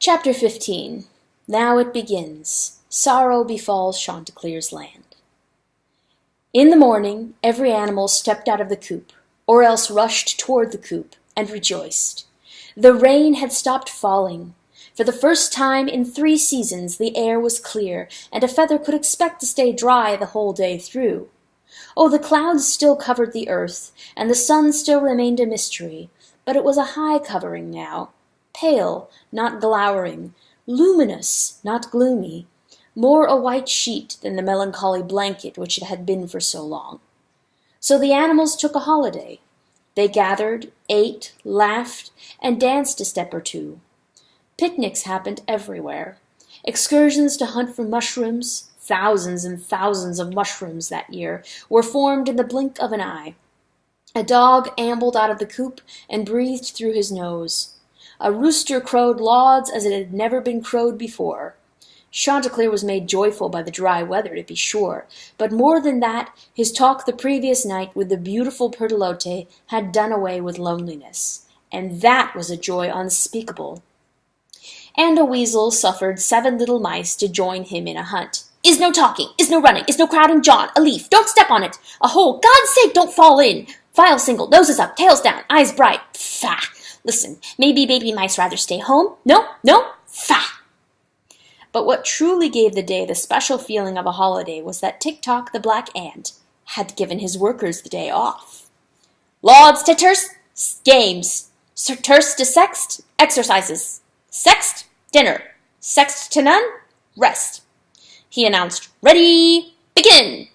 Chapter 15. Now it begins. Sorrow befalls Chanticleer's land. In the morning, every animal stepped out of the coop, or else rushed toward the coop, and rejoiced. The rain had stopped falling. For the first time in 3 seasons the air was clear, and a feather could expect to stay dry the whole day through. Oh, the clouds still covered the earth, and the sun still remained a mystery, but it was a high covering now, pale, not glowering, luminous, not gloomy, more a white sheet than the melancholy blanket which it had been for so long. So the animals took a holiday. They gathered, ate, laughed, and danced a step or two. Picnics happened everywhere. Excursions to hunt for mushrooms, thousands and thousands of mushrooms that year, were formed in the blink of an eye. A dog ambled out of the coop and breathed through his nose. A rooster crowed lauds as it had never been crowed before. Chanticleer was made joyful by the dry weather, to be sure, but more than that, his talk the previous night with the beautiful Pertelote had done away with loneliness, and that was a joy unspeakable. And a weasel suffered 7 little mice to join him in a hunt. "Is no talking, is no running, is no crowding, John, a leaf, don't step on it, a hole, God's sake, don't fall in, file single, noses up, tails down, eyes bright, pfah! Listen, maybe baby mice rather stay home? No? Pfah!" But what truly gave the day the special feeling of a holiday was that Tick-Tock the black ant had given his workers the day off. "Lauds to terse, games. Terse to sext, exercises. Sext, dinner. Sext to none, rest," he announced. "Ready, begin!"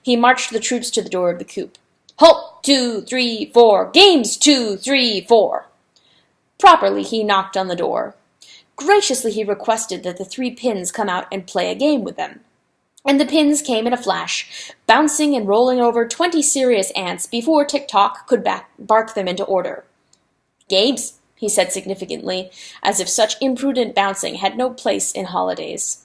He marched the troops to the door of the coop. "Halt, 2, 3, 4, games, 2, 3, 4. Properly he knocked on the door. Graciously he requested that the 3 pins come out and play a game with them. And the pins came in a flash, bouncing and rolling over 20 serious ants before Tick-Tock could bark them into order. "Games," he said significantly, as if such imprudent bouncing had no place in holidays.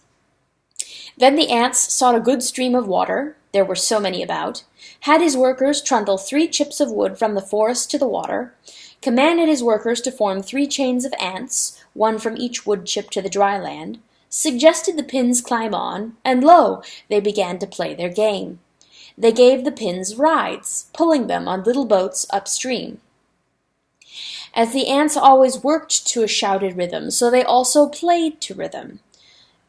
Then the ants sought a good stream of water, there were so many about, had his workers trundle 3 chips of wood from the forest to the water, commanded his workers to form 3 chains of ants, one from each wood chip to the dry land, suggested the pins climb on, and lo, they began to play their game. They gave the pins rides, pulling them on little boats upstream. As the ants always worked to a shouted rhythm, so they also played to rhythm.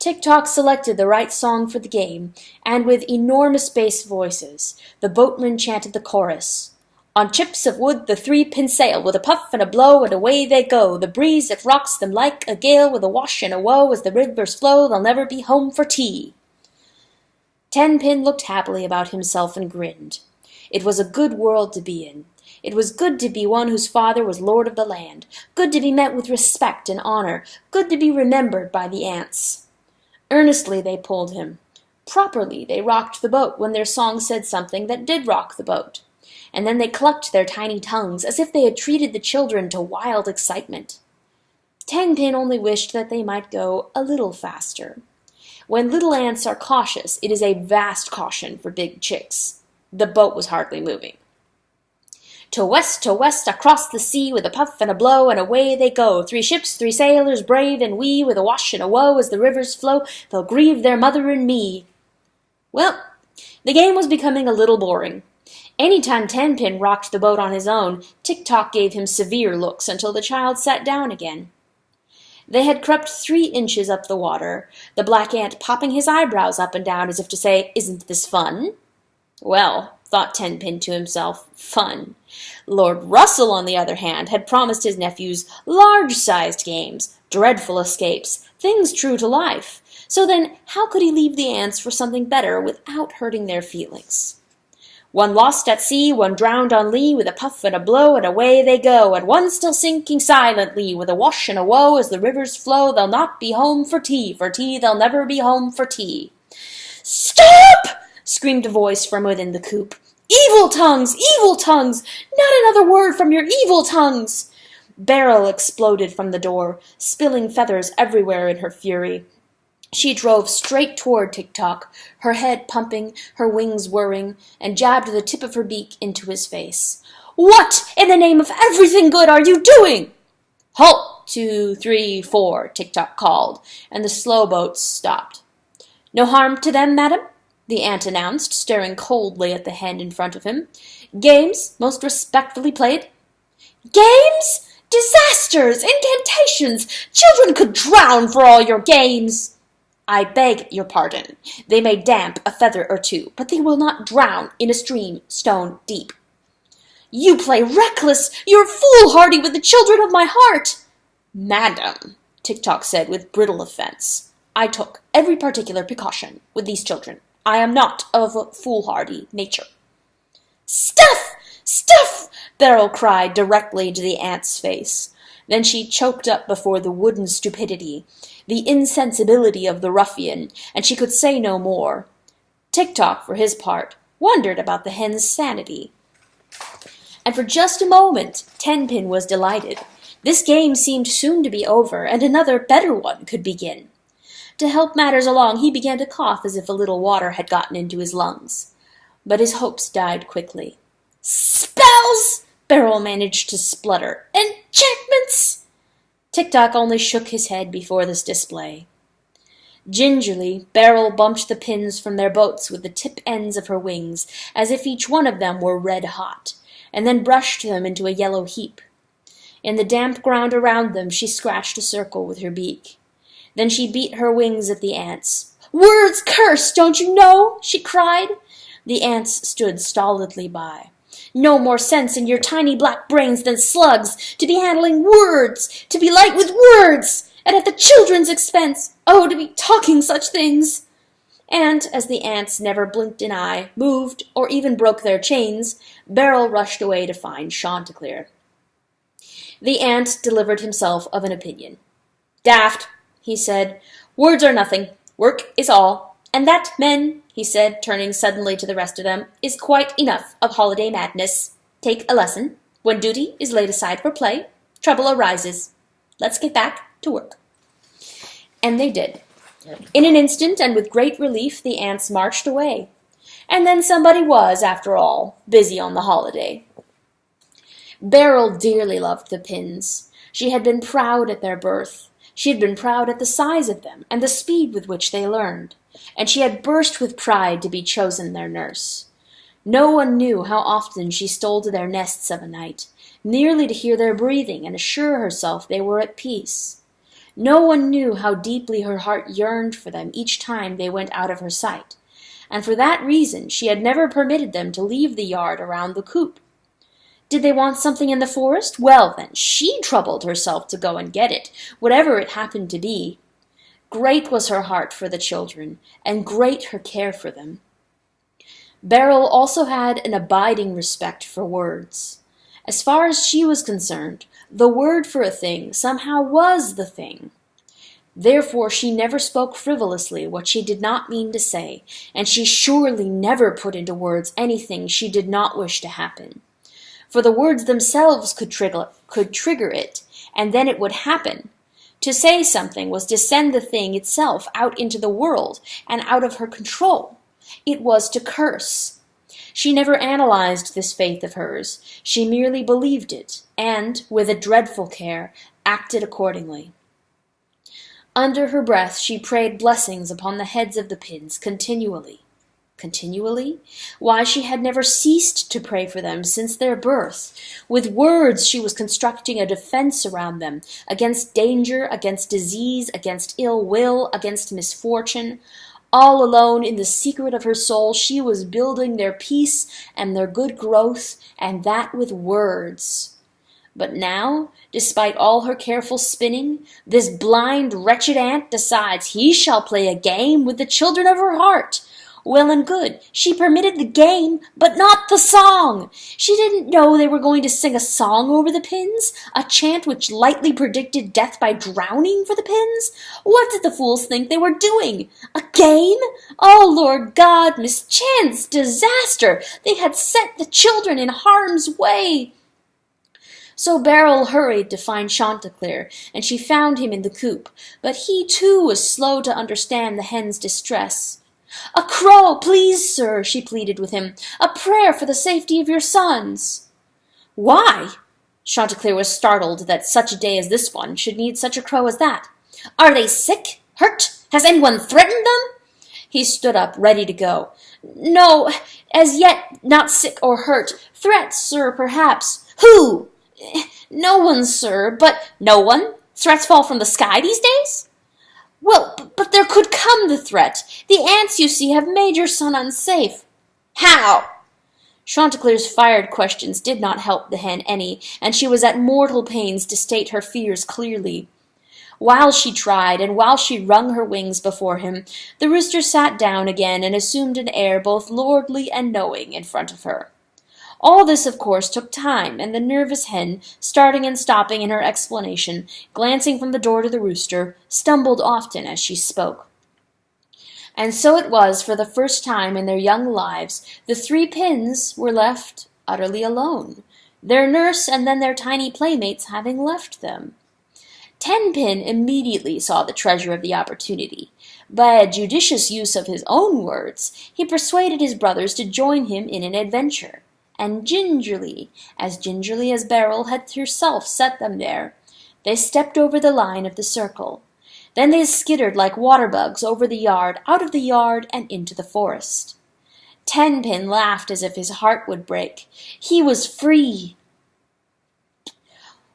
Tick-Tock selected the right song for the game, and with enormous bass voices, the boatmen chanted the chorus. "On chips of wood the 3 pins sail, with a puff and a blow, and away they go. The breeze that rocks them like a gale, with a wash and a woe, as the rivers flow, they'll never be home for tea." 10-Pin looked happily about himself and grinned. It was a good world to be in. It was good to be one whose father was lord of the land, good to be met with respect and honor, good to be remembered by the ants. Earnestly they pulled him. Properly they rocked the boat when their song said something that did rock the boat. And then they clucked their tiny tongues as if they had treated the children to wild excitement. 10-Pin only wished that they might go a little faster. When little ants are cautious, it is a vast caution for big chicks. The boat was hardly moving. To west, across the sea, with a puff and a blow, and away they go. 3 ships, 3 sailors, brave and wee, with a wash and a woe, as the rivers flow, they'll grieve their mother and me. Well, the game was becoming a little boring. Any time 10-Pin rocked the boat on his own, Tick-Tock gave him severe looks until the child sat down again. They had crept 3 inches up the water, the black ant popping his eyebrows up and down as if to say, "Isn't this fun?" Well, thought 10-Pin to himself, fun. Lord Russell, on the other hand, had promised his nephews large-sized games, dreadful escapes, things true to life. So then, how could he leave the ants for something better without hurting their feelings? One lost at sea, one drowned on lee, with a puff and a blow, and away they go, and one still sinking silently, with a wash and a woe, as the rivers flow, they'll not be home for tea they'll never be home for tea. "Stop!" screamed a voice from within the coop. Evil tongues! Not another word from your evil tongues!" Beryl exploded from the door, spilling feathers everywhere in her fury. She drove straight toward Tick-Tock, her head pumping, her wings whirring, and jabbed the tip of her beak into his face. "What, in the name of everything good, are you doing?" "Halt, 2, 3, 4, Tick-Tock called, and the slow boats stopped. No harm to them, madam? The ant announced, staring coldly at the hen in front of him. Games most respectfully played. Games? Disasters! Incantations! Children could drown for all your games! I beg your pardon. They may damp a feather or two, but they will not drown in a stream stone deep. You play reckless! You're foolhardy with the children of my heart! Madam, Tick-Tock said with brittle offense, I took every particular precaution with these children. I am not of a foolhardy nature. Stuff! Stuff! Beryl cried directly into the ant's face. Then she choked up before the wooden stupidity, the insensibility of the ruffian, and she could say no more. Tick-Tock, for his part, wondered about the hen's sanity. And for just a moment, Tenpin was delighted. This game seemed soon to be over, and another, better one could begin. To help matters along, he began to cough as if a little water had gotten into his lungs. But his hopes died quickly. Spells! Beryl managed to splutter. Enchantments! Tick-Tock only shook his head before this display. Gingerly, Beryl bumped the pins from their boats with the tip ends of her wings, as if each one of them were red hot, and then brushed them into a yellow heap. In the damp ground around them, she scratched a circle with her beak. Then she beat her wings at the ants. Words curse, don't you know? She cried. The ants stood stolidly by. No more sense in your tiny black brains than slugs, to be handling words, to be light with words, and at the children's expense. Oh, to be talking such things! And, as the ants never blinked an eye, moved, or even broke their chains, Beryl rushed away to find Chanticleer. The ant delivered himself of an opinion. Daft, he said. Words are nothing. Work is all. And that, men, he said, turning suddenly to the rest of them, is quite enough of holiday madness. Take a lesson. When duty is laid aside for play, trouble arises. Let's get back to work. And they did. In an instant, and with great relief, the ants marched away. And then somebody was, after all, busy on the holiday. Beryl dearly loved the pins. She had been proud at their birth. She had been proud at the size of them and the speed with which they learned, and she had burst with pride to be chosen their nurse. No one knew how often she stole to their nests of a night, merely to hear their breathing and assure herself they were at peace. No one knew how deeply her heart yearned for them each time they went out of her sight, and for that reason she had never permitted them to leave the yard around the coop. Did they want something in the forest? Well, then, she troubled herself to go and get it, whatever it happened to be. Great was her heart for the children, and great her care for them. Beryl also had an abiding respect for words. As far as she was concerned, the word for a thing somehow was the thing. Therefore she never spoke frivolously what she did not mean to say, and she surely never put into words anything she did not wish to happen. For the words themselves could trigger it, and then it would happen. To say something was to send the thing itself out into the world and out of her control. It was to curse. She never analyzed this faith of hers. She merely believed it, and, with a dreadful care, acted accordingly. Under her breath she prayed blessings upon the heads of the pins continually. Continually? Why, she had never ceased to pray for them since their birth. With words she was constructing a defense around them, against danger, against disease, against ill will, against misfortune. All alone in the secret of her soul she was building their peace and their good growth, and that with words. But now, despite all her careful spinning, this blind, wretched ant decides he shall play a game with the children of her heart. Well and good. She permitted the game, but not the song. She didn't know they were going to sing a song over the pins, a chant which lightly predicted death by drowning for the pins. What did the fools think they were doing? A game? Oh, Lord God, mischance, disaster! They had set the children in harm's way. So Beryl hurried to find Chanticleer, and she found him in the coop, but he too was slow to understand the hen's distress. "A crow, please, sir," she pleaded with him. "A prayer for the safety of your sons." "Why?" Chanticleer was startled that such a day as this one should need such a crow as that. "Are they sick? Hurt? Has anyone threatened them?" He stood up, ready to go. "No, as yet not sick or hurt. Threats, sir, perhaps." "Who?" "No one, sir, but—" "No one? Threats fall from the sky these days?" "Well, but there could come the threat. The ants, you see, have made your son unsafe." "How?" Chanticleer's fired questions did not help the hen any, and she was at mortal pains to state her fears clearly. While she tried, and while she wrung her wings before him, the rooster sat down again and assumed an air both lordly and knowing in front of her. All this, of course, took time, and the nervous hen, starting and stopping in her explanation, glancing from the door to the rooster, stumbled often as she spoke. And so it was, for the first time in their young lives, the three pins were left utterly alone, their nurse and then their tiny playmates having left them. Tenpin immediately saw the treasure of the opportunity. By a judicious use of his own words, he persuaded his brothers to join him in an adventure, and gingerly as Beryl had herself set them there, they stepped over the line of the circle. Then they skittered like water-bugs over the yard, out of the yard, and into the forest. Tenpin laughed as if his heart would break. He was free.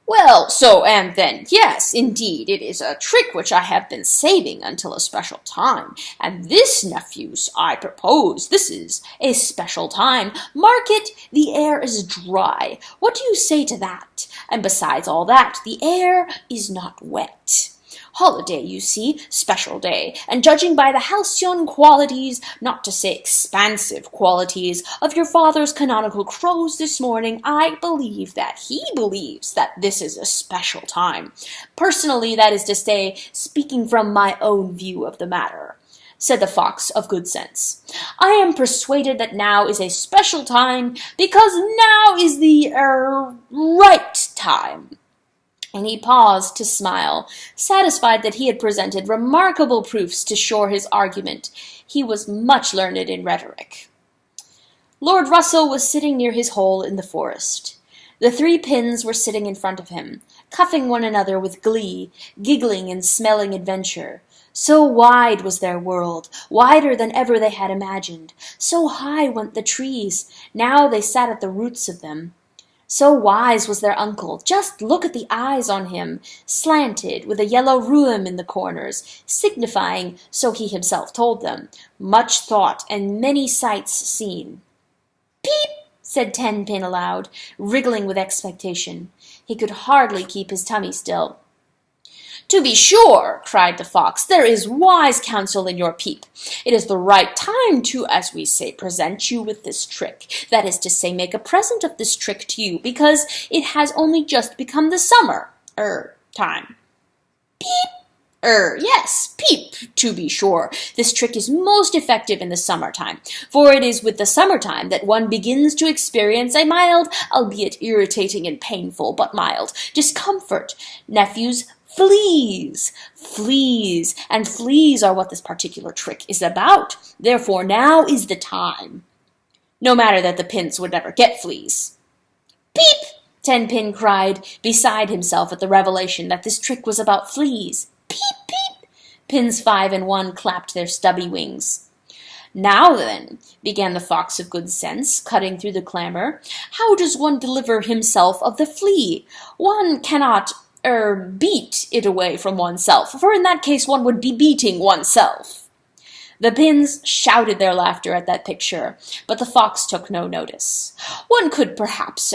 "Well, and then, yes, indeed, it is a trick which I have been saving until a special time. And this, nephews, I propose, this is a special time. Mark it, the air is dry. What do you say to that? And besides all that, the air is not wet. Holiday, you see, special day, and judging by the halcyon qualities, not to say expansive qualities, of your father's canonical crows this morning, I believe that he believes that this is a special time. Personally, that is to say, speaking from my own view of the matter," said the fox of good sense, "I am persuaded that now is a special time, because now is the right time." And he paused to smile, satisfied that he had presented remarkable proofs to shore his argument. He was much learned in rhetoric. Lord Russell was sitting near his hole in the forest. The three pins were sitting in front of him, cuffing one another with glee, giggling and smelling adventure. So wide was their world, wider than ever they had imagined. So high went the trees, now they sat at the roots of them. So wise was their uncle. Just look at the eyes on him, slanted, with a yellow rheum in the corners, signifying, so he himself told them, much thought and many sights seen. "Peep!" said Tenpin aloud, wriggling with expectation. He could hardly keep his tummy still. "To be sure," cried the fox, "there is wise counsel in your peep. It is the right time to, as we say, present you with this trick. That is to say, make a present of this trick to you, because it has only just become the summer, time." "Peep!" Yes, peep, to be sure. This trick is most effective in the summertime, for it is with the summertime that one begins to experience a mild, albeit irritating and painful, but mild, discomfort. Nephews, fleas, and fleas are what this particular trick is about. Therefore, now is the time. No matter that the pins would never get fleas. "Peep!" Tenpin cried, beside himself at the revelation that this trick was about fleas. "Peep, peep!" Pins 5 and 1 clapped their stubby wings. "Now then," began the fox of good sense, cutting through the clamor, "how does one deliver himself of the flea? One cannot beat it away from oneself, for in that case one would be beating oneself." The pins shouted their laughter at that picture, but the fox took no notice. "One could perhaps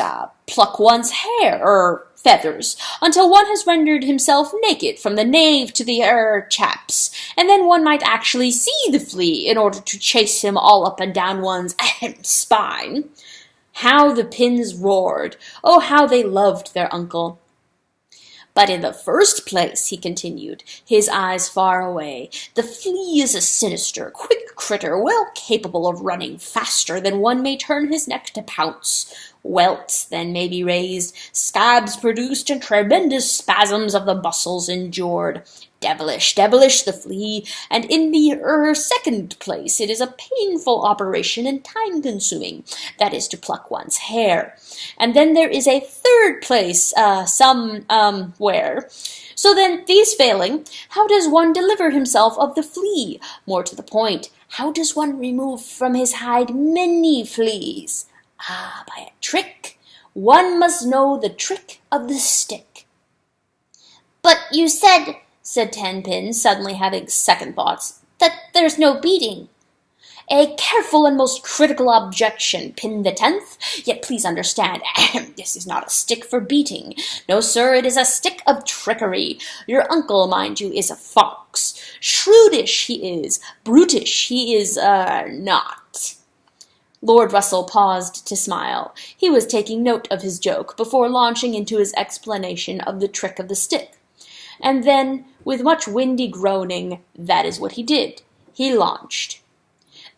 pluck one's hair, feathers, until one has rendered himself naked from the nape to the chaps, and then one might actually see the flea in order to chase him all up and down one's spine." How the pins roared! Oh, how they loved their uncle! "But in the first place," he continued, his eyes far away, "the flea is a sinister, quick critter, well capable of running faster than one may turn his neck to pounce. Welts then may be raised, scabs produced, and tremendous spasms of the muscles endured. Devilish, devilish the flea, and in the second place, it is a painful operation and time-consuming, that is to pluck one's hair. And then there is a third place, where. So then, these failing, how does one deliver himself of the flea? More to the point, how does one remove from his hide many fleas? Ah, by a trick. One must know the trick of the stick. But you said Tenpin, suddenly having second thoughts, that there's no beating. A careful and most critical objection, Pin the 10th. Yet please understand, this is not a stick for beating. No, sir, it is a stick of trickery. Your uncle, mind you, is a fox. Shrewdish he is, brutish he is, not. Lord Russell paused to smile. He was taking note of his joke before launching into his explanation of the trick of the stick. And then, with much windy groaning, that is what he did. He launched.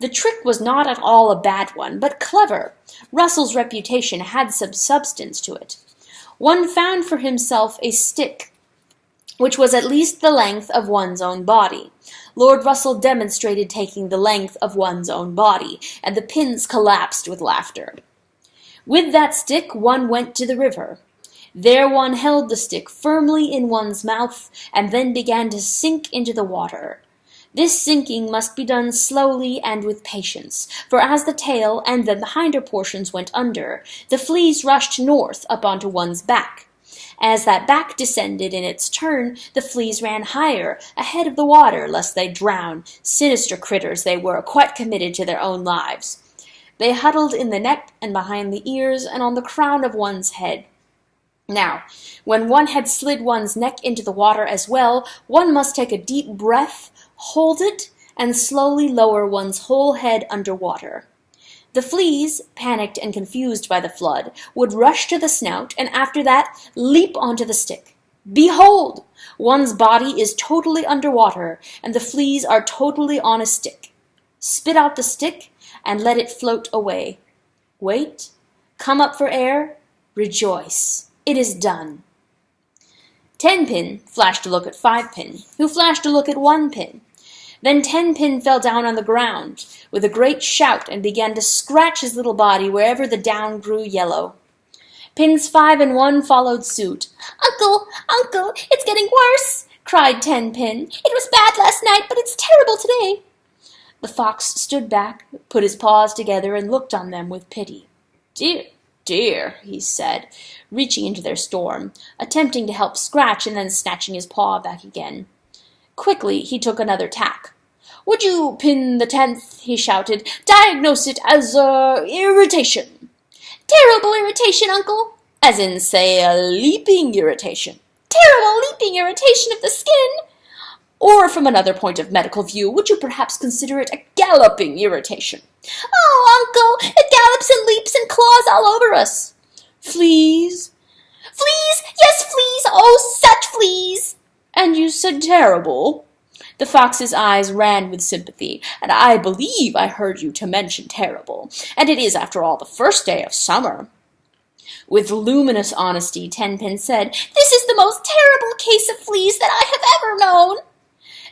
The trick was not at all a bad one, but clever. Russell's reputation had some substance to it. One found for himself a stick which was at least the length of one's own body. Lord Russell demonstrated taking the length of one's own body, and the pins collapsed with laughter. With that stick one went to the river. There one held the stick firmly in one's mouth, and then began to sink into the water. This sinking must be done slowly and with patience, for as the tail and then the hinder portions went under, the fleas rushed north up onto one's back. As that back descended in its turn, the fleas ran higher, ahead of the water, lest they drown. Sinister critters they were, quite committed to their own lives. They huddled in the neck and behind the ears and on the crown of one's head. Now, when one had slid one's neck into the water as well, one must take a deep breath, hold it, and slowly lower one's whole head under water. The fleas, panicked and confused by the flood, would rush to the snout, and after that leap onto the stick. Behold! One's body is totally under water, and the fleas are totally on a stick. Spit out the stick, and let it float away. Wait, come up for air, rejoice. It is done. 10-Pin flashed a look at 5-Pin, who flashed a look at 1-Pin. Then 10-Pin fell down on the ground with a great shout and began to scratch his little body wherever the down grew yellow. Pins 5 and 1 followed suit. Uncle, it's getting worse, cried 10-Pin. It was bad last night, but it's terrible today. The fox stood back, put his paws together, and looked on them with pity. Dear, he said, reaching into their storm, attempting to help Scratch and then snatching his paw back again. Quickly he took another tack. Would you, Pin the 10th, he shouted, diagnose it as, irritation? Terrible irritation, Uncle. As in, say, a leaping irritation. Terrible leaping irritation of the skin. Or from another point of medical view, would you perhaps consider it a galloping irritation? Oh, Uncle, it gallops and leaps and claws all over us. Fleas? Fleas? Yes, fleas. Oh, such fleas. And you said terrible? The fox's eyes ran with sympathy, and I believe I heard you to mention terrible, and it is, after all, the first day of summer. With luminous honesty, 10-Pin said, This is the most terrible case of fleas that I have ever known.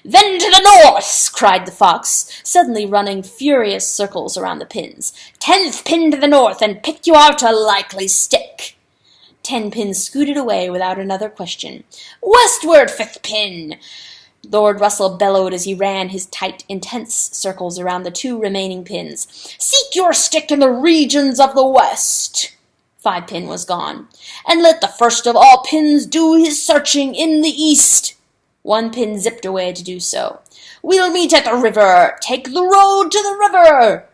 Then to the north, cried the fox, suddenly running furious circles around the pins. 10th Pin to the north, and pick you out a likely stick. 10-Pin scooted away without another question. Westward, 5th Pin! Lord Russell bellowed as he ran his tight, intense circles around the 2 remaining pins. Seek your stick in the regions of the west. 5-Pin was gone. And let the first of all pins do his searching in the east. 1 pin zipped away to do so. We'll meet at the river. Take the road to the river.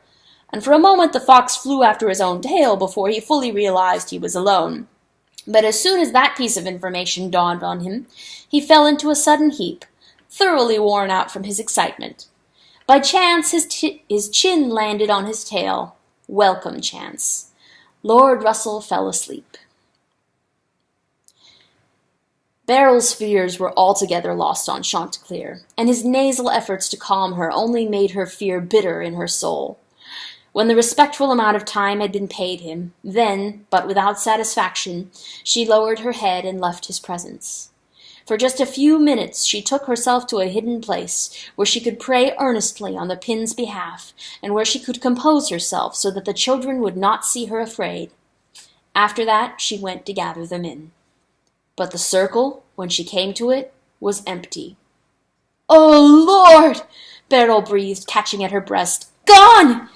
And for a moment the fox flew after his own tail before he fully realized he was alone. But as soon as that piece of information dawned on him, he fell into a sudden heap, thoroughly worn out from his excitement. By chance his chin landed on his tail. Welcome chance. Lord Russell fell asleep. Beryl's fears were altogether lost on Chanticleer, and his nasal efforts to calm her only made her fear bitter in her soul. When the respectful amount of time had been paid him, then, but without satisfaction, she lowered her head and left his presence. For just a few minutes she took herself to a hidden place, where she could pray earnestly on the pin's behalf, and where she could compose herself so that the children would not see her afraid. After that she went to gather them in. But the circle, when she came to it, was empty. "Oh, Lord!" Beryl breathed, catching at her breast. "Gone!"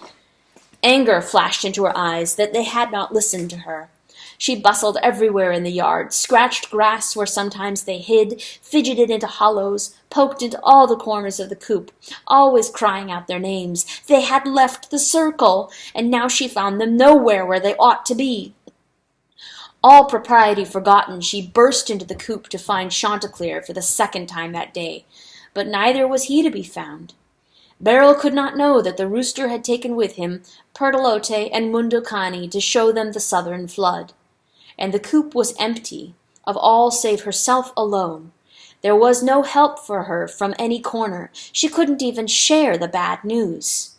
Anger flashed into her eyes that they had not listened to her. She bustled everywhere in the yard, scratched grass where sometimes they hid, fidgeted into hollows, poked into all the corners of the coop, always crying out their names. They had left the circle, and now she found them nowhere where they ought to be. All propriety forgotten, she burst into the coop to find Chanticleer for the second time that day, but neither was he to be found. Beryl could not know that the rooster had taken with him Pertolote and Mundocani to show them the southern flood. And the coop was empty, of all save herself alone. There was no help for her from any corner. She couldn't even share the bad news.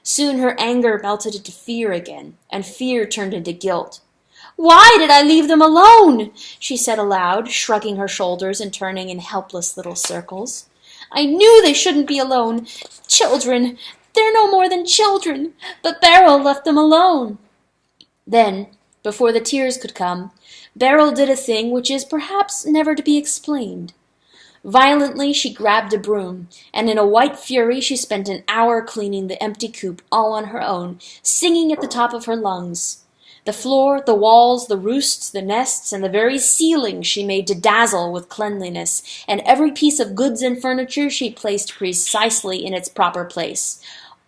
Soon her anger melted into fear again, and fear turned into guilt. "Why did I leave them alone?" she said aloud, shrugging her shoulders and turning in helpless little circles. "I knew they shouldn't be alone. Children! They're no more than children. But Beryl left them alone." Then, before the tears could come, Beryl did a thing which is perhaps never to be explained. Violently she grabbed a broom, and in a white fury she spent an hour cleaning the empty coop all on her own, singing at the top of her lungs. The floor, the walls, the roosts, the nests, and the very ceiling she made to dazzle with cleanliness, and every piece of goods and furniture she placed precisely in its proper place.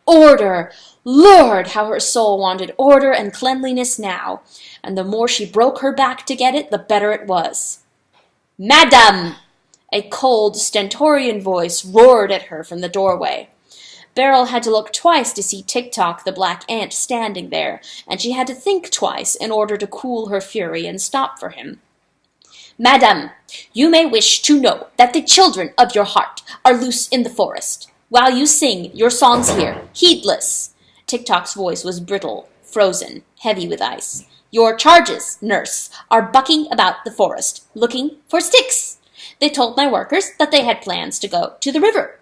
Order! Lord, how her soul wanted order and cleanliness now, and the more she broke her back to get it, the better it was. "Madame!" A cold, stentorian voice roared at her from the doorway. Beryl had to look twice to see Tick-Tock the black ant standing there, and she had to think twice in order to cool her fury and stop for him. "Madame, you may wish to know that the children of your heart are loose in the forest, while you sing your songs here, heedless." Tick-Tock's voice was brittle, frozen, heavy with ice. "Your charges, nurse, are bucking about the forest, looking for sticks. They told my workers that they had plans to go to the river."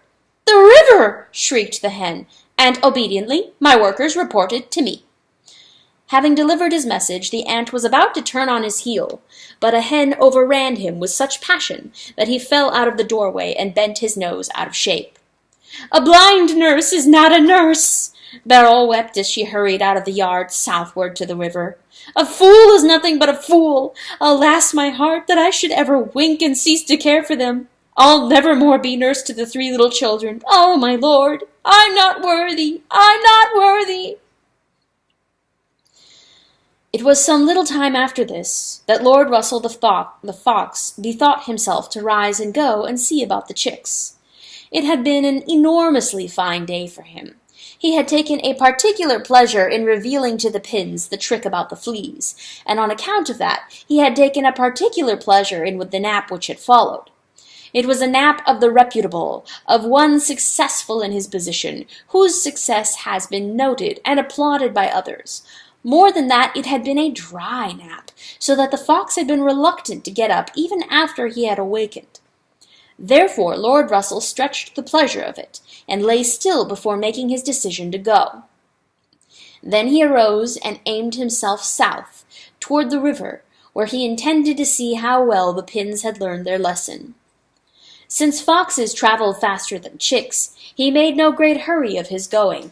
"The river!" shrieked the hen, and obediently my workers reported to me. Having delivered his message, the ant was about to turn on his heel, but a hen overran him with such passion that he fell out of the doorway and bent his nose out of shape. "A blind nurse is not a nurse!" Beryl wept as she hurried out of the yard southward to the river. "A fool is nothing but a fool! Alas, my heart, that I should ever wink and cease to care for them! I'll never more be nurse to the 3 little children. Oh, my Lord, I'm not worthy! I'm not worthy!" It was some little time after this that Lord Russell the fox bethought himself to rise and go and see about the chicks. It had been an enormously fine day for him. He had taken a particular pleasure in revealing to the pins the trick about the fleas, and on account of that he had taken a particular pleasure in the nap which had followed. It was a nap of the reputable, of one successful in his position, whose success has been noted and applauded by others. More than that, it had been a dry nap, so that the fox had been reluctant to get up even after he had awakened. Therefore Lord Russell stretched the pleasure of it, and lay still before making his decision to go. Then he arose and aimed himself south, toward the river, where he intended to see how well the pins had learned their lesson. Since foxes traveled faster than chicks, he made no great hurry of his going.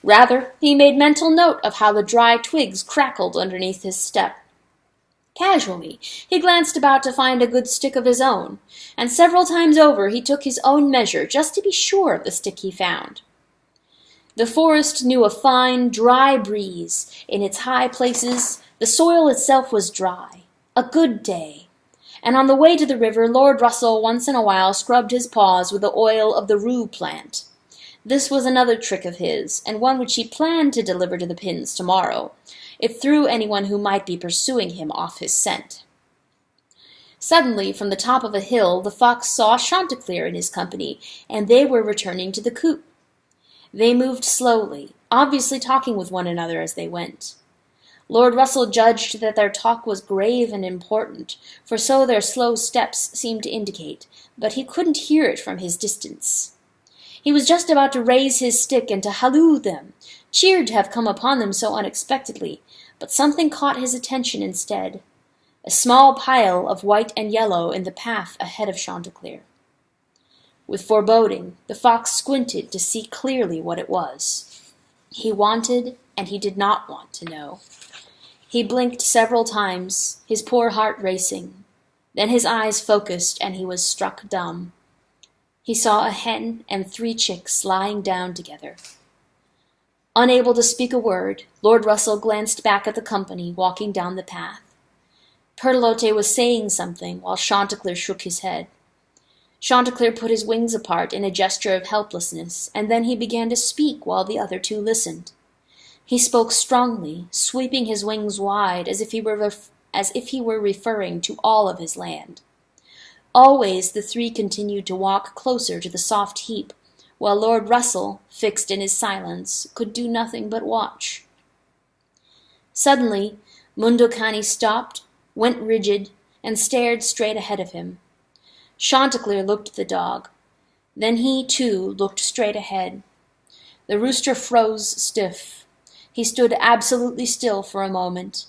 Rather, he made mental note of how the dry twigs crackled underneath his step. Casually, he glanced about to find a good stick of his own, and several times over he took his own measure just to be sure of the stick he found. The forest knew a fine, dry breeze. In its high places, the soil itself was dry. A good day. And on the way to the river, Lord Russell once in a while scrubbed his paws with the oil of the rue plant. This was another trick of his, and one which he planned to deliver to the pins tomorrow. It threw anyone who might be pursuing him off his scent. Suddenly, from the top of a hill, the fox saw Chanticleer and his company, and they were returning to the coop. They moved slowly, obviously talking with one another as they went. Lord Russell judged that their talk was grave and important, for so their slow steps seemed to indicate, but he couldn't hear it from his distance. He was just about to raise his stick and to halloo them, cheered to have come upon them so unexpectedly, but something caught his attention instead. A small pile of white and yellow in the path ahead of Chanticleer. With foreboding, the fox squinted to see clearly what it was. He wanted and he did not want to know. He blinked several times, his poor heart racing. Then his eyes focused and he was struck dumb. He saw a hen and 3 chicks lying down together. Unable to speak a word, Lord Russell glanced back at the company walking down the path. Pertelote was saying something while Chanticleer shook his head. Chanticleer put his wings apart in a gesture of helplessness, and then he began to speak while the other 2 listened. He spoke strongly, sweeping his wings wide as if he were referring to all of his land. Always the 3 continued to walk closer to the soft heap, while Lord Russell, fixed in his silence, could do nothing but watch. Suddenly, Mundocani stopped, went rigid, and stared straight ahead of him. Chanticleer looked at the dog. Then he, too, looked straight ahead. The rooster froze stiff. He stood absolutely still for a moment.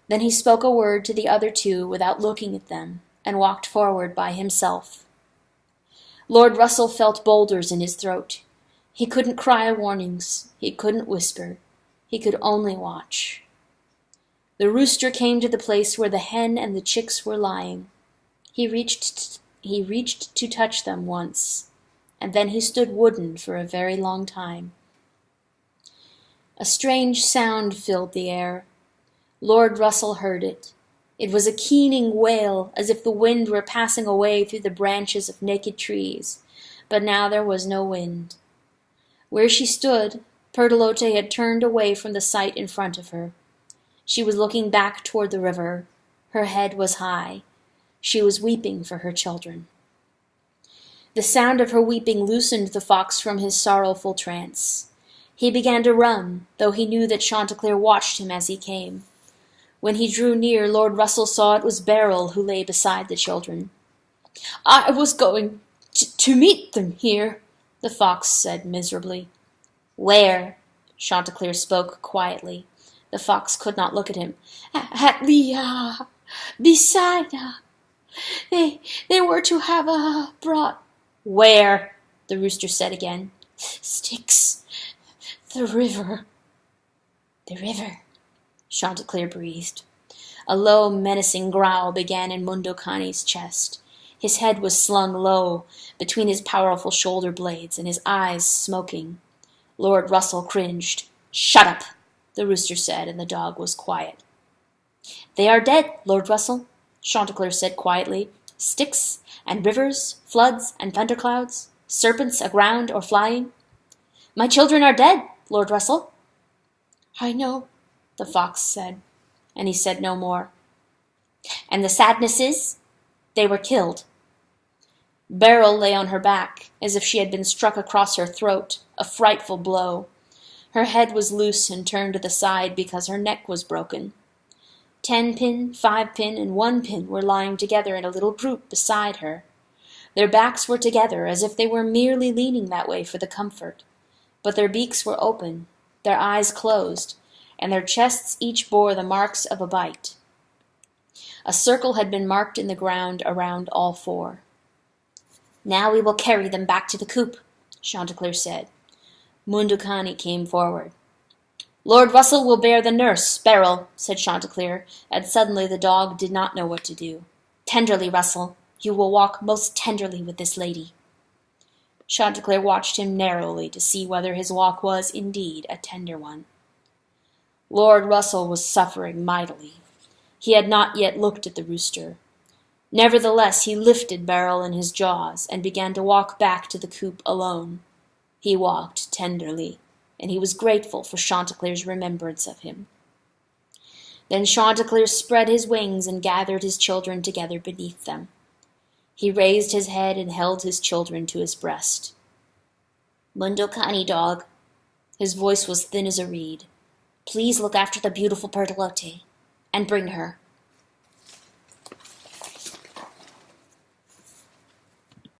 Then he spoke a word to the other 2 without looking at them, and walked forward by himself. Lord Russell felt boulders in his throat. He couldn't cry warnings. He couldn't whisper. He could only watch. The rooster came to the place where the hen and the chicks were lying. He reached to touch them once, and then he stood wooden for a very long time. A strange sound filled the air. Lord Russell heard it. It was a keening wail, as if the wind were passing away through the branches of naked trees, but now there was no wind. Where she stood, Pertelote had turned away from the sight in front of her. She was looking back toward the river. Her head was high. She was weeping for her children. The sound of her weeping loosened the fox from his sorrowful trance. He began to run, though he knew that Chanticleer watched him as he came. When he drew near, Lord Russell saw it was Beryl who lay beside the children. "I was going to meet them here," the fox said miserably. "Where?" Chanticleer spoke quietly. The fox could not look at him. "At the, beside, they were to have, brought—" "Where?" the rooster said again. "Sticks. The river." "The river," Chanticleer breathed. A low, menacing growl began in Mundocani's chest. His head was slung low between his powerful shoulder blades, and his eyes smoking. Lord Russell cringed. "Shut up," the rooster said, and the dog was quiet. "They are dead, Lord Russell," Chanticleer said quietly. "Sticks and rivers, floods and thunderclouds, serpents aground or flying. My children are dead, Lord Russell." "I know," the fox said, and he said no more. "And the sadness is, they were killed." Beryl lay on her back, as if she had been struck across her throat, a frightful blow. Her head was loose and turned to the side because her neck was broken. 10-pin, 5-pin, and 1-pin were lying together in a little group beside her. Their backs were together, as if they were merely leaning that way for the comfort. But their beaks were open, their eyes closed, and their chests each bore the marks of a bite. A circle had been marked in the ground around all 4. "Now we will carry them back to the coop," Chanticleer said. Mundocani came forward. "Lord Russell will bear the nurse, Beryl," said Chanticleer, and suddenly the dog did not know what to do. "Tenderly, Russell. You will walk most tenderly with this lady." Chanticleer watched him narrowly to see whether his walk was, indeed, a tender one. Lord Russell was suffering mightily. He had not yet looked at the rooster. Nevertheless, he lifted Beryl in his jaws and began to walk back to the coop alone. He walked tenderly, and he was grateful for Chanticleer's remembrance of him. Then Chanticleer spread his wings and gathered his children together beneath them. He raised his head and held his children to his breast. "Mundocani, dog," His voice was thin as a reed. "Please look after the beautiful Bertolotte, and bring her.